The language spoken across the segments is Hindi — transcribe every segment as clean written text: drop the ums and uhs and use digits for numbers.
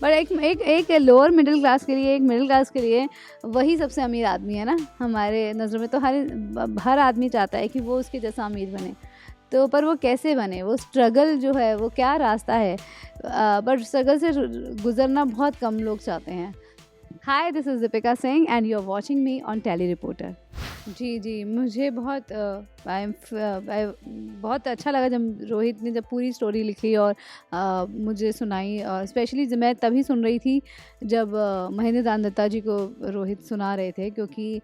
बट एक लोअर मिडिल क्लास के लिए, एक मिडिल क्लास के लिए वही सबसे अमीर आदमी है ना हमारे नज़रों में। तो हर आदमी चाहता है कि वो उसके जैसा अमीर बने। तो पर वो कैसे बने, वो स्ट्रगल जो है वो क्या रास्ता है, बट स्ट्रगल से गुजरना बहुत कम लोग चाहते हैं। Hi, this is Deepika Singh and you are watching me on tele reporter. जी, मुझे बहुत अच्छा लगा जब रोहित ने जब पूरी स्टोरी लिखी और मुझे सुनाई। स्पेशली मैं तभी सुन रही थी जब महेंद्र दत्ता जी को रोहित सुना रहे थे, क्योंकि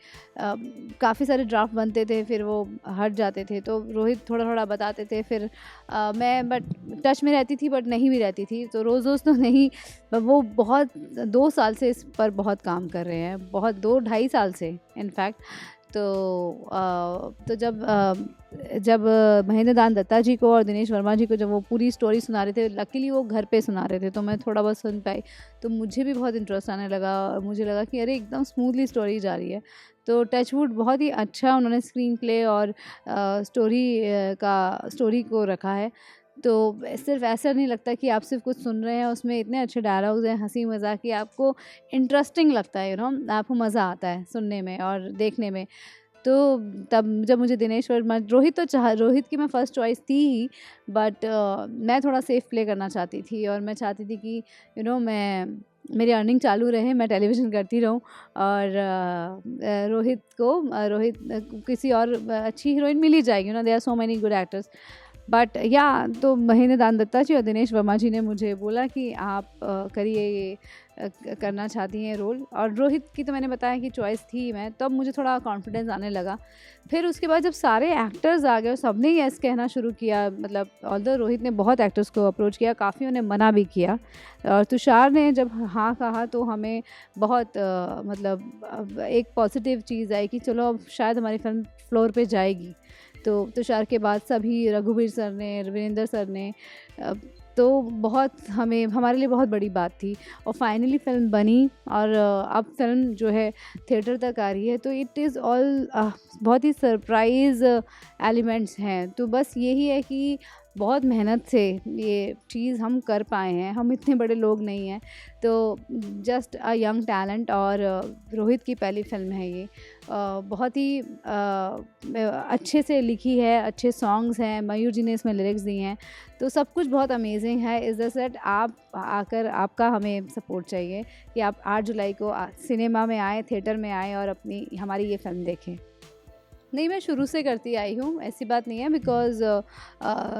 काफ़ी सारे ड्राफ्ट बनते थे, फिर वो हट जाते थे, तो रोहित थोड़ा थोड़ा बताते थे। फिर मैं बट टच में रहती थी, बट नहीं भी रहती थी, तो रोज़ तो नहीं। वो बहुत 2 साल से इस पर बहुत काम कर रहे हैं, बहुत 2-2.5 साल से इनफैक्ट। तो जब महेंद्र दत्ता जी को और दिनेश वर्मा जी को जब वो पूरी स्टोरी सुना रहे थे, लकीली वो घर पे सुना रहे थे, तो मैं थोड़ा बहुत सुन पाई, तो मुझे भी बहुत इंटरेस्ट आने लगा और मुझे लगा कि अरे एकदम स्मूथली स्टोरी जा रही है। तो टचवुड बहुत ही अच्छा उन्होंने स्क्रीन प्ले और स्टोरी को रखा है। तो सिर्फ ऐसा नहीं लगता कि आप सिर्फ कुछ सुन रहे हैं, उसमें इतने अच्छे डायलॉग्स हैं, हंसी मजाक की, आपको इंटरेस्टिंग लगता है, आपको मज़ा आता है सुनने में और देखने में। तो तब जब मुझे दिनेश वर्मा, रोहित की मैं फ़र्स्ट चॉइस थी ही, बट मैं थोड़ा सेफ प्ले करना चाहती थी और मैं चाहती थी कि मेरी अर्निंग चालू रहे, मैं टेलीविज़न करती रहूं और रोहित किसी और अच्छी हीरोइन मिल ही जाएगी, there are so many good actors. But तो महेंद्र दत्ता जी और दिनेश वर्मा जी ने मुझे बोला कि आप करिए, ये करना चाहती हैं रोल। और रोहित की तो मैंने बताया कि चॉइस थी मैं, तब मुझे थोड़ा कॉन्फिडेंस आने लगा। फिर उसके बाद जब सारे एक्टर्स आ गए और सबने यस कहना शुरू किया, मतलब ऑल्दो रोहित ने बहुत एक्टर्स को अप्रोच किया, काफ़ी उन्हें मना भी किया, और तुषार ने जब हाँ कहा तो हमें बहुत एक पॉजिटिव चीज़ आई कि चलो अब शायद हमारी फिल्म फ्लोर पे जाएगी। तो तुषार के बाद सभी, रघुवीर सर ने, रविंदर सर ने, तो बहुत हमारे लिए बहुत बड़ी बात थी। और फाइनली फिल्म बनी और अब फिल्म जो है थिएटर तक आ रही है, तो इट इज़ ऑल बहुत ही सरप्राइज़ एलिमेंट्स हैं। तो बस यही है कि बहुत मेहनत से ये चीज़ हम कर पाए हैं, हम इतने बड़े लोग नहीं हैं, तो जस्ट अ यंग टैलेंट। और रोहित की पहली फिल्म है ये, बहुत ही अच्छे से लिखी है, अच्छे सॉन्ग्स हैं, मयूर जी ने इसमें लिरिक्स दी हैं, तो सब कुछ बहुत अमेजिंग है। इज़ द सेट आप आकर, आपका हमें सपोर्ट चाहिए कि आप 8 जुलाई को सिनेमा में आए, थिएटर में आए और हमारी ये फिल्म देखें। नहीं, मैं शुरू से करती आई हूँ, ऐसी बात नहीं है, बिकॉज़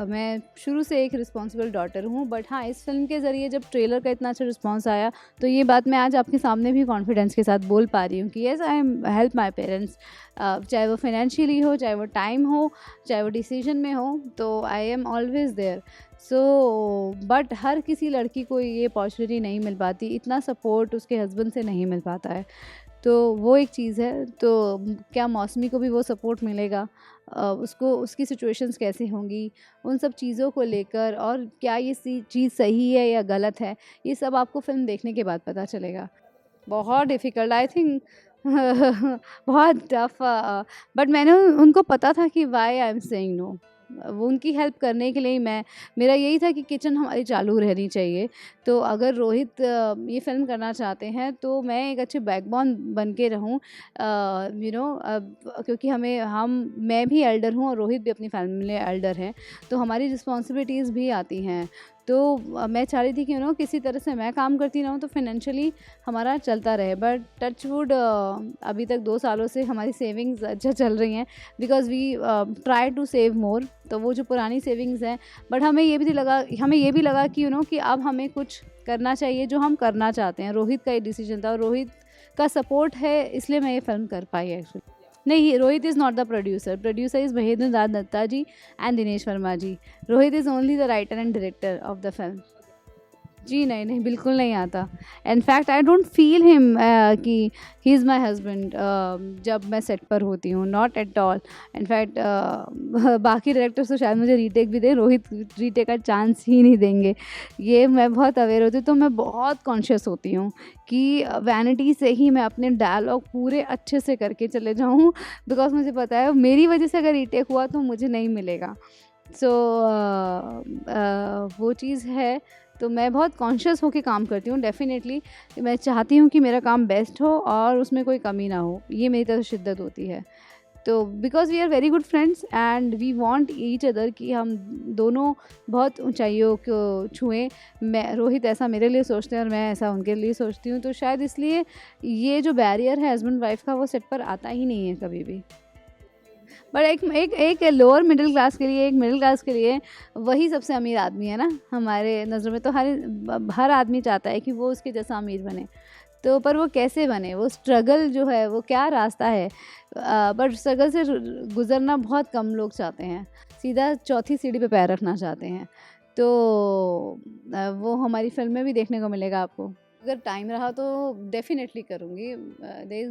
मैं शुरू से एक रिस्पॉन्सिबल डॉटर हूँ। बट हाँ, इस फिल्म के ज़रिए जब ट्रेलर का इतना अच्छा रिस्पॉन्स आया, तो ये बात मैं आज आपके सामने भी कॉन्फिडेंस के साथ बोल पा रही हूँ कि yes, I am help my parents, चाहे वो फाइनेंशियली हो, चाहे वो टाइम हो, चाहे वो डिसीजन में हो, तो I am always there. But हर किसी लड़की को ये अपॉर्चुनिटी नहीं मिल पाती, इतना सपोर्ट उसके हस्बैंड से नहीं मिल पाता है, तो वो एक चीज़ है। तो क्या मौसमी को भी वो सपोर्ट मिलेगा, उसकी सिचुएशंस कैसी होंगी, उन सब चीज़ों को लेकर, और क्या ये चीज़ सही है या गलत है, ये सब आपको फिल्म देखने के बाद पता चलेगा। बहुत डिफ़िकल्ट, आई थिंक बहुत टफ, बट मैंने उनको पता था कि why I am saying no. वो उनकी हेल्प करने के लिए मेरा यही था कि किचन हमारी चालू रहनी चाहिए। तो अगर रोहित ये फिल्म करना चाहते हैं, तो मैं एक अच्छे बैकबोन बन के रहूँ, क्योंकि मैं भी एल्डर हूँ और रोहित भी अपनी फैमिली में एल्डर हैं, तो हमारी रिस्पॉन्सिबिलिटीज़ भी आती हैं। तो मैं चाह रही थी कि किसी तरह से मैं काम करती रहूँ तो फिनेंशियली हमारा चलता रहे। बट टचवुड अभी तक 2 सालों से हमारी सेविंग्स अच्छा चल रही हैं, because we try to save more. तो वो जो पुरानी सेविंग्स हैं, बट हमें ये भी लगा कि कि अब हमें कुछ करना चाहिए जो हम करना चाहते हैं। रोहित का ये डिसीजन था और रोहित का सपोर्ट है, इसलिए मैं ये फिल्म कर पाई एक्चुअली। नहीं, Rohit is not the producer is Mahendra Dutta ji and Dinesh Verma ji. Rohit is only the writer and director of the film. जी नहीं, बिल्कुल नहीं आता। In fact I don't feel him कि ही इज़ माई हस्बैंड जब मैं सेट पर होती हूँ, नॉट एट ऑल। इनफैक्ट बाकी डायरेक्टर्स तो शायद मुझे रीटेक भी दें, रोहित रीटेक का चांस ही नहीं देंगे, ये मैं बहुत अवेयर होती हूँ। तो मैं बहुत कॉन्शियस होती हूँ कि वैनिटी से ही मैं अपने डायलॉग पूरे अच्छे से करके चले जाऊँ, बिकॉज मुझे पता है मेरी वजह से अगर रीटेक हुआ तो मुझे नहीं मिलेगा। वो चीज़ है। तो मैं बहुत कॉन्शियस होकर काम करती हूँ डेफिनेटली। मैं चाहती हूँ कि मेरा काम बेस्ट हो और उसमें कोई कमी ना हो, ये मेरी तरफ शिद्दत होती है। तो because we are very good friends and we want each other कि हम दोनों बहुत ऊंचाइयों को छुएं। मैं रोहित ऐसा मेरे लिए सोचते हैं और मैं ऐसा उनके लिए सोचती हूँ, तो शायद इसलिए ये जो बैरियर है हस्बैंड वाइफ का वो सेट पर आता ही नहीं है कभी भी। बट एक लोअर मिडिल क्लास के लिए, एक मिडिल क्लास के लिए वही सबसे अमीर आदमी है ना हमारे नज़रों में। तो हर आदमी चाहता है कि वो उसके जैसा अमीर बने। तो पर वो कैसे बने, वो स्ट्रगल जो है वो क्या रास्ता है, बट स्ट्रगल से गुज़रना बहुत कम लोग चाहते हैं, सीधा चौथी सीढ़ी पे पैर रखना चाहते हैं। तो वो हमारी फिल्म में भी देखने को मिलेगा आपको। अगर टाइम रहा तो डेफिनेटली करूँगी। There is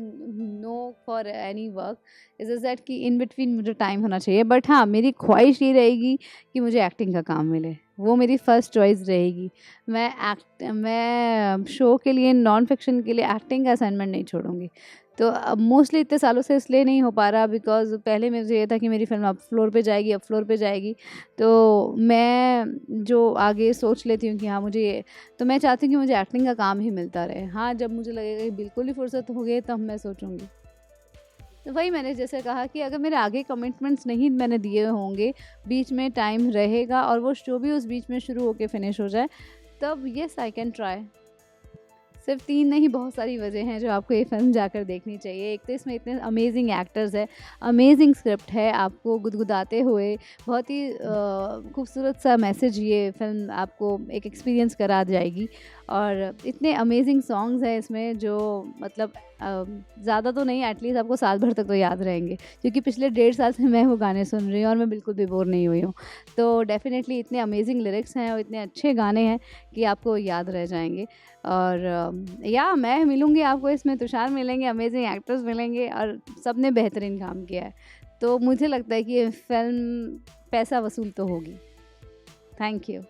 no for any work, is just that कि इन बिटवीन मुझे टाइम होना चाहिए। बट हाँ, मेरी ख्वाहिश ये रहेगी कि मुझे एक्टिंग का काम मिले, वो मेरी फ़र्स्ट चॉइस रहेगी। मैं शो के लिए, नॉन फिक्शन के लिए एक्टिंग का असाइनमेंट नहीं छोड़ूंगी। तो अब मोस्टली इतने सालों से इसलिए नहीं हो पा रहा बिकॉज पहले मुझे ये था कि मेरी फिल्म अब फ्लोर पे जाएगी। तो मैं जो आगे सोच लेती हूँ कि हाँ मुझे, तो मैं चाहती हूँ कि मुझे एक्टिंग का काम ही मिलता रहे। हाँ, जब मुझे लगेगा कि बिल्कुल ही फुर्सत हो गई तब मैं सोचूंगी। तो वही मैंने जैसे कहा कि अगर मेरे आगे कमिटमेंट्स नहीं मैंने दिए होंगे, बीच में टाइम रहेगा और वो शो भी उस बीच में शुरू होके फिनिश हो जाए, तब येस आई कैन ट्राई। सिर्फ 3 नहीं, बहुत सारी वजह हैं जो आपको ये फिल्म जाकर देखनी चाहिए। एक तो इसमें इतने अमेजिंग एक्टर्स हैं, अमेजिंग स्क्रिप्ट है, आपको गुदगुदाते हुए बहुत ही खूबसूरत सा मैसेज ये फिल्म आपको एक एक्सपीरियंस करा जाएगी। और इतने अमेजिंग सॉन्ग्स हैं इसमें जो मतलब ज़्यादा तो नहीं, एटलीस्ट आपको साल भर तक तो याद रहेंगे, क्योंकि पिछले 1.5 साल से मैं वो गाने सुन रही हूँ और मैं बिल्कुल भी बोर नहीं हुई हूँ। तो डेफिनेटली इतने अमेजिंग लिरिक्स हैं और इतने अच्छे गाने हैं कि आपको याद रह जाएंगे। और या मैं मिलूँगी आपको इसमें, तुषार मिलेंगे, अमेजिंग एक्टर्स मिलेंगे और सब ने बेहतरीन काम किया है। तो मुझे लगता है कि ये फिल्म पैसा वसूल तो होगी। Thank you.